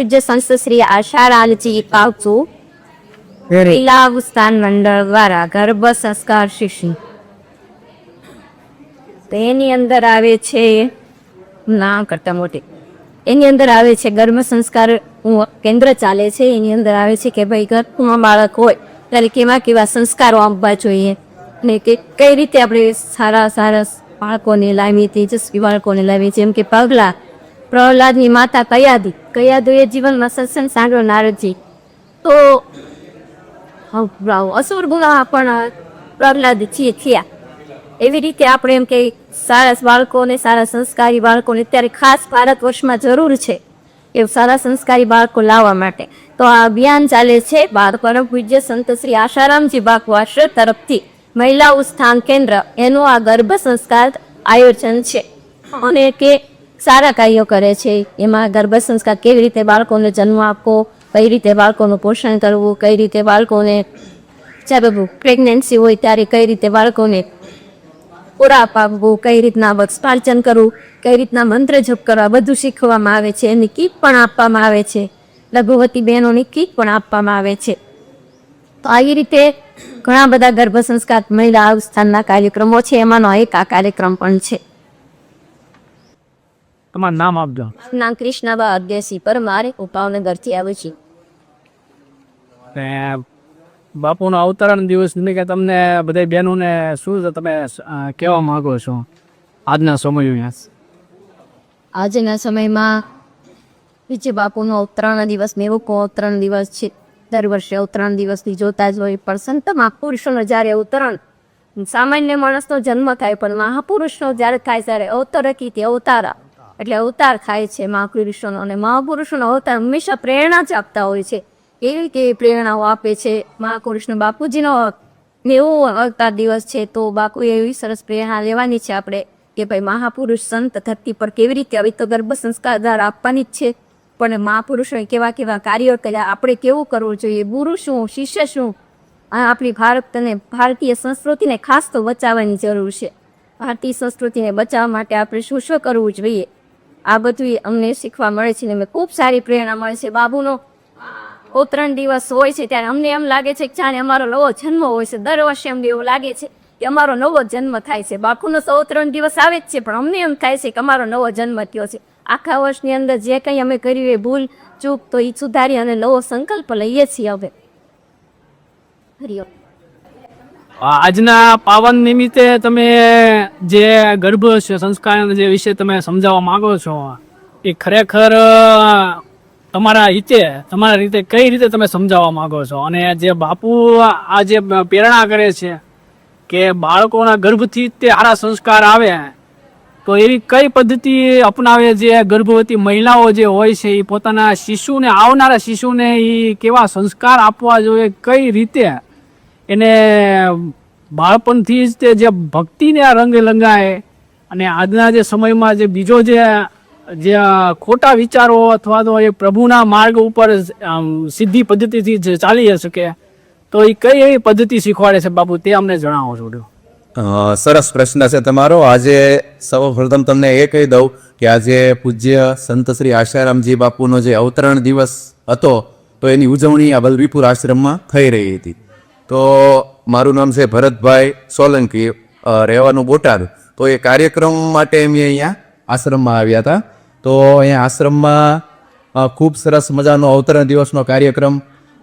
પૂજ્ય સંત શ્રી આશારામજી બાપુ મહિલા ઉત્થાન મંડળ દ્વારા ગર્ભ સંસ્કાર શિક્ષણ, તો એની અંદર આવે છે ના કરતા મોટી, એની અંદર આવે છે ગર્ભ સંસ્કાર કેન્દ્ર ચાલે છે. એની અંદર આવે છે કે ભાઈ ગર્ભમાં બાળક હોય ત્યારે કેવા કેવા સંસ્કારો આપવા જોઈએ અને કે કઈ રીતે આપણે સારા સારા બાળકોને લાવીએ, તેજસ્વી બાળકોને લાવીએ. જેમ કે પગલા પ્રહલાદની માતા કયાદુએ જીવનમાં સત્સંગ સાંભળ્યો નારદજી, તો અસુર ગુણમાં પણ પ્રહલાદ થયા. એવી રીતે આપણે એમ કે સારા બાળકોને, સારા સંસ્કારી બાળકોને અત્યારે ખાસ ભારત વર્ષમાં જરૂર છે એ સારા સંસ્કારી બાળકો લાવવા માટે. તો આ અભિયાન ચાલે છે પરમ પૂજ્ય સંત શ્રી આશારામજી બાપુ આશ્રમ તરફથી મહિલા ઉત્થાન કેન્દ્ર, એનું આ ગર્ભ સંસ્કાર આયોજન છે અને કે સારા કાર્યો કરે છે. એમાં ગર્ભ સંસ્કાર કેવી રીતે બાળકોને જન્મ આપવો, કઈ રીતે બાળકોનું પોષણ કરવું, કઈ રીતે બાળકોને જ્યારે પ્રેગ્નન્સી હોય ત્યારે કઈ રીતે બાળકોને ખોરાક આપવું, કઈ રીતના વત્સપાર્જન કરવું, કઈ રીતના મંત્ર જપ કરવા, બધું શીખવામાં આવે છે. એની કીટ પણ આપવામાં આવે છે, લઘુવતી બહેનોની કીટ પણ આપવામાં આવે છે. તો આવી રીતે ઘણા બધા ગર્ભ સંસ્કાર મહિલા ઉત્થાનના કાર્યક્રમો છે, એમાંનો એક આ કાર્યક્રમ પણ છે. તમારું નામ આપજો. નામ કૃષ્ણબા અજયસિંહ પરમાર, હું ભાવનગરથી આવું છું. બાપુનો અવતરણ દિવસ નિમિત્તે તમને બધા બહેનોને શું તમે કહેવા માંગો છો આજના સમયમાં? આજના સમયમાં વિજય બાપુનો અવતરણ દિવસ, મેવો અવતરણ દિવસ છે. દર વર્ષે અવતરણ દિવસથી જોતા જ હોય, પણ સંત મહાપુરુષોનો જ્યારે અવતરણ, સામાન્ય માણસનો જન્મ થાય પણ મહાપુરુષનો જ્યારે થાય ત્યારે અવતરકી અવતારા એટલે અવતાર થાય છે મહાપુરુષોનો. અને મહાપુરુષોનો અવતાર હંમેશા પ્રેરણા જ આપતા હોય છે. કેવી કેવી પ્રેરણાઓ આપે છે મહાપુરુષનો. બાપુજીનો 90 અવતાર દિવસ છે, તો બાપુ એવી સરસ પ્રેરણા લેવાની છે આપણે કે ભાઈ મહાપુરુષ સંત ધરતી પર કેવી રીતે, આવી તો ગર્ભ સંસ્કાર દ્વારા આપવાની જ છે, પણ મહાપુરુષોએ કેવા કેવા કાર્યો કર્યા, આપણે કેવું કરવું જોઈએ, ગુરુ શું, શિષ્ય શું. આપણી ભારત અને ભારતીય સંસ્કૃતિને ખાસ તો બચાવવાની જરૂર છે. ભારતીય સંસ્કૃતિને બચાવવા માટે આપણે શું શું કરવું જોઈએ, આ બધું અમને શીખવા મળે છે. ને ખૂબ સારી પ્રેરણા મળે છે. બાબુનો અવતરણ દિવસ હોય છે ત્યારે અમને એમ લાગે છે કે જાણે અમારો નવો જન્મ હોય છે. દર વર્ષે અમને એવું લાગે છે કે અમારો નવો જન્મ થાય છે. બાપુનો અવતરણ દિવસ આવે જ છે, પણ અમને એમ થાય છે કે અમારો નવો જન્મ થયો છે. આખા વર્ષની અંદર જે કંઈ અમે કર્યું એ ભૂલ ચૂક તો એ સુધારી અને નવો સંકલ્પ લઈએ છીએ હવે. હરિઓમ. આજના પાવન નિમિત્તે તમે જે ગર્ભ સંસ્કાર જે વિશે તમે સમજાવવા માંગો છો એ ખરેખર તમારા રીતે કઈ રીતે તમે સમજાવવા માંગો છો? અને જે બાપુ આ જે પ્રેરણા કરે છે કે બાળકોના ગર્ભથી તે સારા સંસ્કાર આવે, તો એવી કઈ પદ્ધતિ અપનાવે જે ગર્ભવતી મહિલાઓ જે હોય છે એ પોતાના શિશુને, આવનારા શિશુને એ કેવા સંસ્કાર આપવા જોઈએ, કઈ રીતે એને બાળપણથી જ તે જે ભક્તિને આ રંગે લંગાય. અને આજના જે સમયમાં જે બીજો જે ખોટા વિચારો અથવા તો એ પ્રભુના માર્ગ ઉપર સીધી પદ્ધતિથી જ ચાલી શકે, તો એ કઈ એવી પદ્ધતિ શીખવાડે છે બાપુ, તે અમને જણાવો છો. સરસ પ્રશ્ન છે તમારો. આજે સૌપ્રથમ તમને એ કહી દઉં કે આજે પૂજ્ય સંત શ્રી આશારામજી બાપુનો જે અવતરણ દિવસ હતો, તો એની ઉજવણી આ વલભીપુર આશ્રમમાં થઈ રહી હતી. તો મારું નામ છે ભરતભાઈ સોલંકી, રહેવાનું બોટાદ. તો એ કાર્યક્રમ માટે અમે અહીંયા આશ્રમમાં આવ્યા હતા. તો અહીંયા આશ્રમમાં ખૂબ સરસ મજાનો અવતરણ દિવસનો કાર્યક્રમ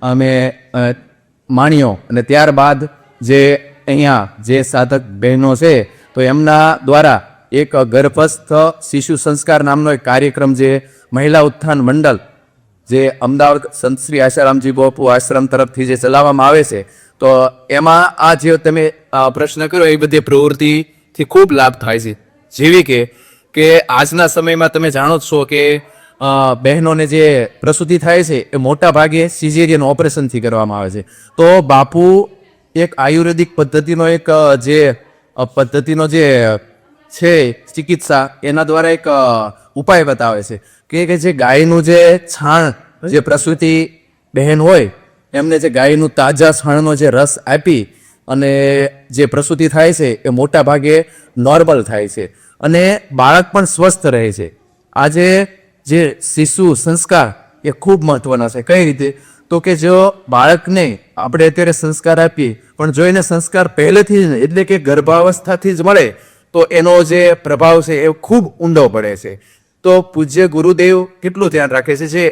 અમે માણ્યો. અને ત્યારબાદ જે અહીંયા જે સાધક બહેનો છે તો એમના દ્વારા એક ગર્ભસ્થ શિશુ સંસ્કાર નામનો એક કાર્યક્રમ જે મહિલા ઉત્થાન મંડળ જે અમદાવાદ સંત શ્રી આશારામજી બાપુ આશ્રમ તરફથી જે ચલાવવામાં આવે છે, તો એમાં આ જે તમે પ્રશ્ન કર્યો એ બધી પ્રવૃત્તિથી ખૂબ લાભ થાય છે. જેવી કે આજના સમયમાં તમે જાણો જ છો કે બહેનોને જે પ્રસૂતિ થાય છે એ મોટા ભાગે સિઝેરિયન ઓપરેશનથી કરવામાં આવે છે. તો બાપુ એક આયુર્વેદિક પદ્ધતિનો જે છે ચિકિત્સા, એના દ્વારા એક ઉપાય બતાવે છે કે જે ગાયનું જે છાણ, જે પ્રસૂતિ બહેન હોય એમને જે ગાયનું તાજા છાણનો જે રસ આપી અને જે પ્રસૂતિ થાય છે એ મોટા ભાગે નોર્મલ થાય છે અને બાળક પણ સ્વસ્થ રહે છે. આજે જે શિશુ સંસ્કાર એ ખૂબ મહત્વના છે. કઈ રીતે? તો કે જો બાળકને આપણે અત્યારે સંસ્કાર આપીએ, પણ જો એને સંસ્કાર પહેલેથી જ એટલે કે ગર્ભાવસ્થાથી જ મળે તો એનો જે પ્રભાવ છે એ ખૂબ ઊંડો પડે છે. તો પૂજ્ય ગુરુદેવ કેટલું ધ્યાન રાખે છે, જે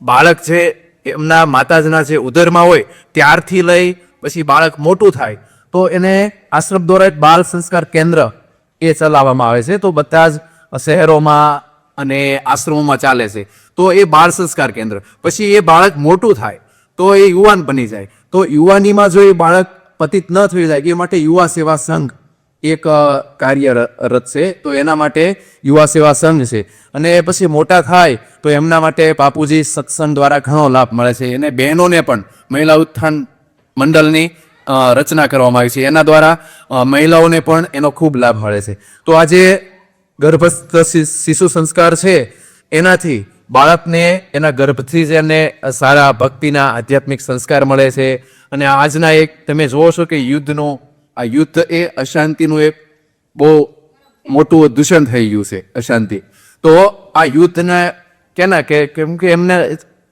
બાળક છે એમના માતાજીના જે ઉદરમાં હોય ત્યારથી લઈ પછી બાળક મોટું થાય તો એને આશ્રમ દ્વારા એક બાળ સંસ્કાર કેન્દ્ર એ ચલાવવામાં આવે છે. તો બધા જ શહેરોમાં અને આશ્રમોમાં ચાલે છે. તો એ બાળ સંસ્કાર કેન્દ્ર, પછી એ બાળક મોટું થાય તો એ યુવાન બની જાય, તો યુવાનીમાં જો એ બાળક પતિત ન થઈ જાય એ માટે યુવા સેવા સંઘ એક કાર્યરત છે. તો એના માટે યુવા સેવા સંઘ છે. અને પછી મોટા થાય તો એમના માટે બાપુજી સત્સંગ દ્વારા ઘણો લાભ મળે છે. અને બહેનોને પણ મહિલા ઉત્થાન મંડળની રચના કરવામાં આવી છે, એના દ્વારા મહિલાઓને પણ એનો ખૂબ લાભ મળે છે. તો આજે ગર્ભસ્થ શિશુ સંસ્કાર છે એનાથી બાળકને એના ગર્ભથી જ એને સારા ભક્તિના આધ્યાત્મિક સંસ્કાર મળે છે. અને આજના એક તમે જોવો છો કે યુદ્ધનો આ યુદ્ધ એ અશાંતિનું એક બહુ મોટું દૂષણ થઈ ગયું છે, અશાંતિ. તો આ યુદ્ધને કેના કે કેમ કે એમને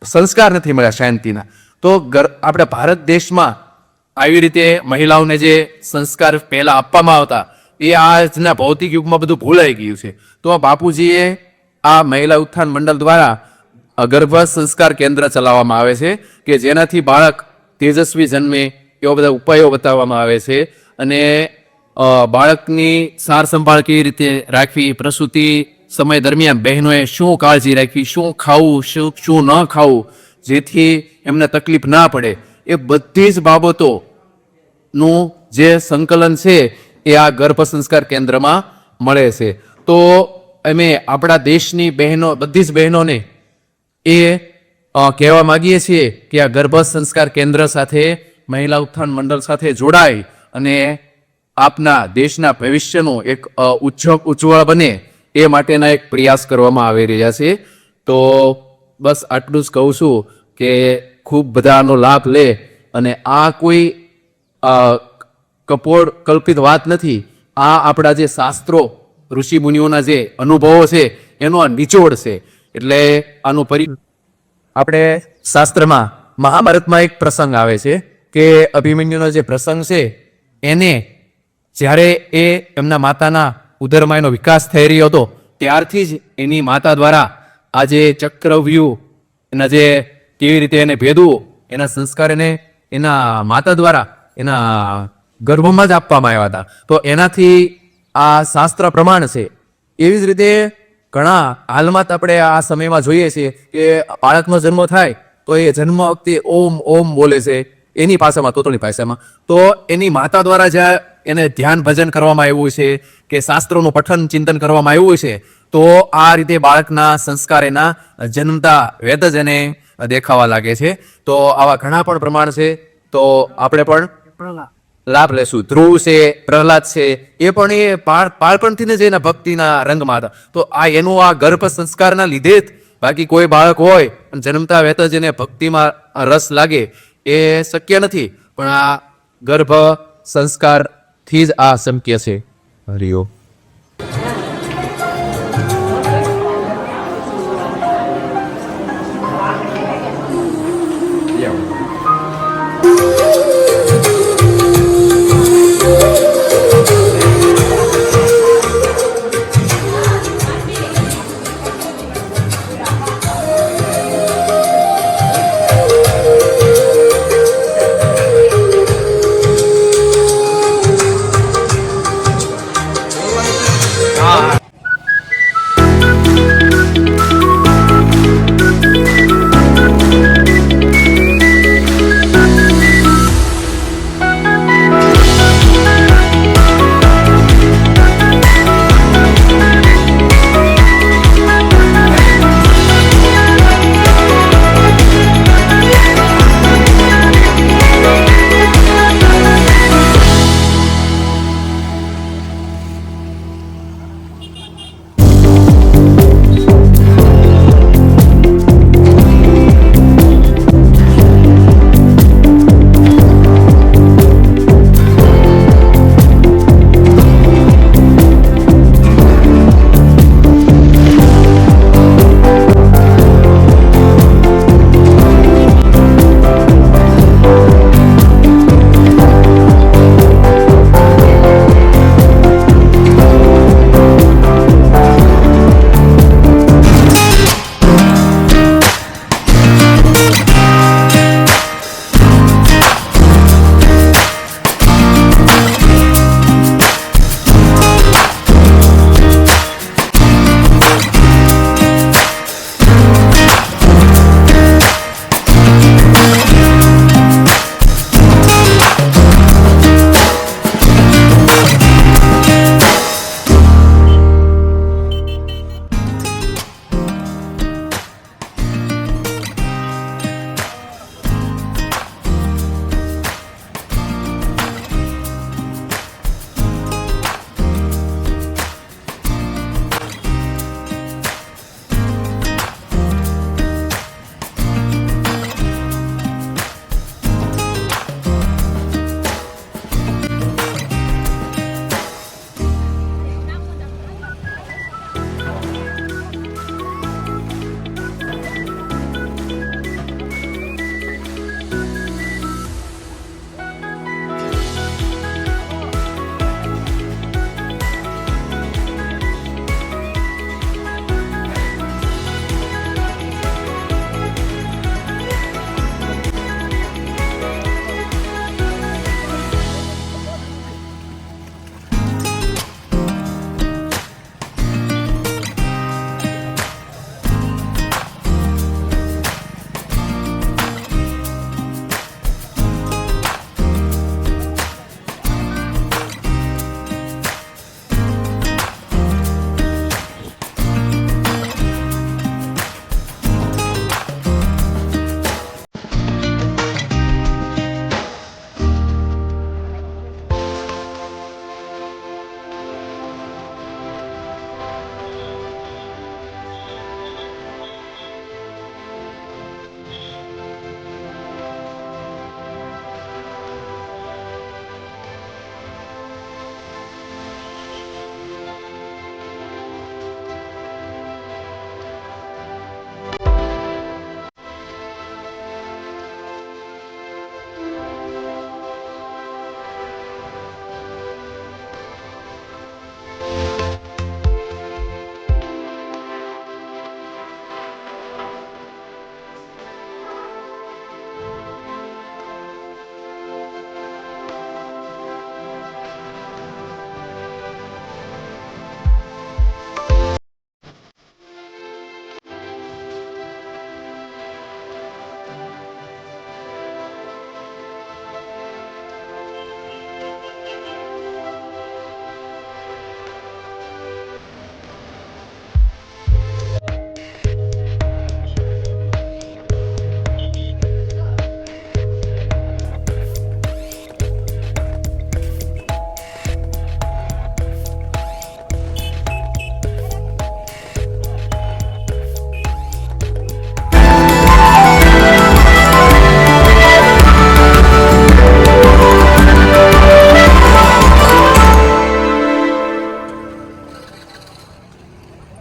સંસ્કાર નથી મળ્યા શાંતિના. તો આપણા ભારત દેશમાં આવી રીતે મહિલાઓને જે સંસ્કાર પહેલા આપવામાં આવતા એ આજના ભૌતિક યુગમાં બધું ભૂલાઈ ગયું છે. તો બાપુજીએ આ મહિલા ઉત્થાન મંડળ દ્વારા ગર્ભ સંસ્કાર કેન્દ્ર ચલાવવામાં આવે છે કે જેનાથી બાળક તેજસ્વી જન્મે એવા બધા ઉપાયો બતાવવામાં આવે છે. અને બાળકની સાર સંભાળ કેવી રીતે રાખવી, પ્રસૂતિ સમય દરમિયાન બહેનોએ શું કાળજી રાખવી, શું ખાવું, શું ન ખાવું, જેથી એમને તકલીફ ના પડે, એ બધી જ બાબતોનું જે સંકલન છે એ આ ગર્ભ સંસ્કાર કેન્દ્રમાં મળે છે. તો અમે આપણા દેશની બહેનો, બધી જ બહેનોને એ કહેવા માગીએ છીએ કે આ ગર્ભ સંસ્કાર કેન્દ્ર સાથે, મહિલા ઉત્થાન મંડળ સાથે જોડાય અને આપના દેશના ભવિષ્યનું એક ઉજ્જવળ બને એ માટેના એક પ્રયાસ કરવામાં આવી રહ્યા છે. તો બસ આટલું જ કહું છું કે ખૂબ બધાનો લાભ લે. અને આ કોઈ કપોળ કલ્પિત વાત નથી, આ આપણા જે શાસ્ત્રો ઋષિ મુનિઓના જે અનુભવો છે એનો આ નિચોડ છે. એટલે આનું આપણે શાસ્ત્રમાં મહાભારતમાં એક પ્રસંગ આવે છે કે અભિમન્યુનો જે પ્રસંગ છે એને જ્યારે એ એમના માતાના ઉદરમાં એનો વિકાસ થઈ રહ્યો હતો ત્યારથી જ એની માતા દ્વારા આ જે ચક્રવ્યૂહ એના જે કેવી રીતે એને ભેદવું એના સંસ્કાર એને એના માતા દ્વારા એના ગર્ભમાં જ આપવામાં આવ્યા હતા. તો એનાથી આ શાસ્ત્ર પ્રમાણ છે. એવી જ રીતે ઘણા હાલમાં આપણે આ સમયમાં જોઈએ છીએ કે બાળકનો જન્મ થાય તો એ જન્મ વખતે ઓમ ઓમ બોલે છે એની ભાષામાં, તોતણી ભાષામાં. તો એની માતા દ્વારા જ્યાં એને ધ્યાન ભજન કરવામાં આવ્યું છે કે શાસ્ત્રોનું પઠન ચિંતન કરવામાં આવ્યું છે, તો આ રીતે બાળકના સંસ્કાર એના જન્મતા વેદ જ એને દેખાવા લાગે છે. તો આવા ઘણા પણ પ્રમાણ છે. તો આપણે પણ લાભ લેશું. ધ્રુવ છે, પ્રહલાદ છે, એ પણ એ બાળપણથી જ એના ભક્તિના રંગમાં હતા. તો આ એનું આ ગર્ભ સંસ્કારના લીધે જ, બાકી કોઈ બાળક હોય જન્મતા વેત જ એને ભક્તિમાં રસ લાગે એ શક્ય નથી. પણ આ ગર્ભ સંસ્કારથી જ આ શક્ય છે. હરિઓ.